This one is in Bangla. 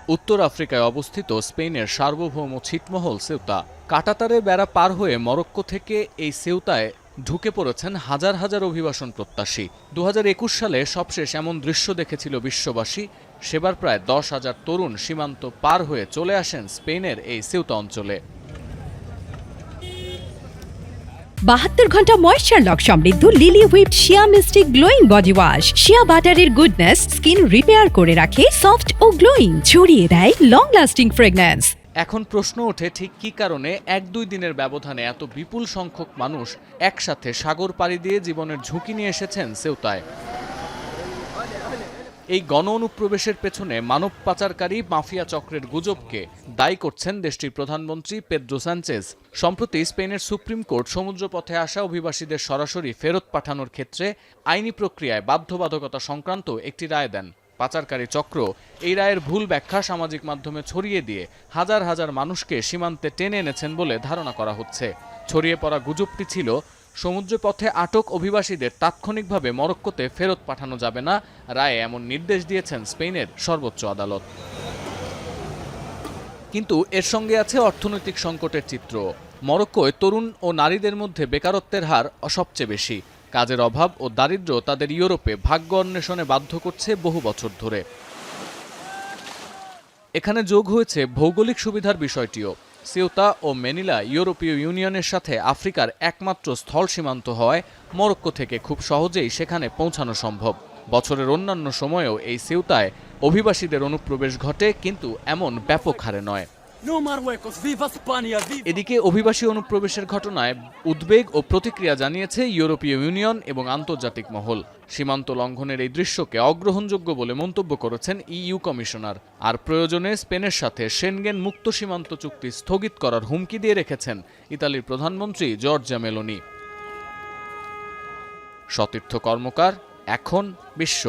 উত্তর আফ্রিকায় অবস্থিত স্পেনের সার্বভৌম ছিটমহল সেউতা। কাঁটাতারের বেড়া পার হয়ে মরক্কো থেকে এই সেউতায় ঢুকে পড়েছেন হাজার হাজার অভিবাসন প্রত্যাশী। 2021 সালে সবশেষ এমন দৃশ্য দেখেছিল বিশ্ববাসী। সেবার প্রায় 10,000 তরুণ সীমান্ত পার হয়ে চলে আসেন স্পেনের এই সেউতা অঞ্চলে। 72 ঘন্টা ময়েশ্চার লক সমৃদ্ধ লিলি হুইপড শিয়া মিস্টিক গ্লোয়িং বডি ওয়াশ। শিয়া বাটারের গুডনেস স্কিন রিপেয়ার করে রাখে সফট ও গ্লোয়িং, ছড়িয়ে দেয় লং লাস্টিং ফ্রেগন্যান্স। এখন প্রশ্ন ওঠে, ঠিক কী কারণে 1-2 দিনের ব্যবধানে এত বিপুল সংখ্যক মানুষ একসাথে সাগর পাড়ি দিয়ে জীবনের ঝুঁকি নিয়ে এসেছেন সেউতায়? এই গণ অনুপ্রবেশের পেছনে মানব পাচারকারী মাফিয়া চক্রের গুজবকে দায়ী করছেন দেশটির প্রধানমন্ত্রী পেদ্রো সানচেজ। সম্প্রতি স্পেনের সুপ্রিম কোর্ট সমুদ্রপথে আসা অভিবাসীদের সরাসরি ফেরত পাঠানোর ক্ষেত্রে আইনি প্রক্রিয়ায় বাধ্যবাধকতা সংক্রান্ত একটি রায় দেন। পাচারকারী চক্র এই রায়ের ভুল ব্যাখ্যা সামাজিক মাধ্যমে ছড়িয়ে দিয়ে হাজার হাজার মানুষকে সীমান্তে টেনে এনেছেন বলে ধারণা করা হচ্ছে। ছড়িয়ে পড়া গুজবটি ছিল সমুদ্রপথে আটক অভিবাসীদের তাৎক্ষণিকভাবে মরক্কোতে ফেরত পাঠানো যাবে না। রায়ে এমন নির্দেশ দিয়েছেন স্পেনের সর্বোচ্চ আদালত। কিন্তু এর সঙ্গে আছে অর্থনৈতিক সংকটের চিত্র। মরক্কোয় তরুণ ও নারীদের মধ্যে বেকারত্বের হার সবচেয়ে বেশি। কাজের অভাব ও দারিদ্র্য তাদের ইউরোপে ভাগ্য অন্বেষণে বাধ্য করছে বহু বছর ধরে। এখানে যোগ হয়েছে ভৌগোলিক সুবিধার বিষয়টিও। সেউতা ও মেনিলা ইউরোপীয় ইউনিয়নের সাথে আফ্রিকার একমাত্র স্থল সীমান্ত হওয়ায় মরক্কো থেকে খুব সহজেই সেখানে পৌঁছানো সম্ভব। বছরের অন্যান্য সময়েও এই সেউতায় অভিবাসীদের অনুপ্রবেশ ঘটে, কিন্তু এমন ব্যাপক হারে নয়। এদিকে অভিবাসী অনুপ্রবেশের ঘটনায় উদ্বেগ ও প্রতিক্রিয়া জানিয়েছে ইউরোপীয় ইউনিয়ন এবং আন্তর্জাতিক মহল। সীমান্ত লঙ্ঘনের এই দৃশ্যকে অগ্রহণযোগ্য বলে মন্তব্য করেছেন ইইউ কমিশনার। আর প্রয়োজনে স্পেনের সাথে সেনগেন মুক্ত সীমান্ত চুক্তি স্থগিত করার হুমকি দিয়ে রেখেছেন ইতালির প্রধানমন্ত্রী জর্জিয়া মেলোনি। সতীর্থ কর্মকার, এখন বিশ্ব।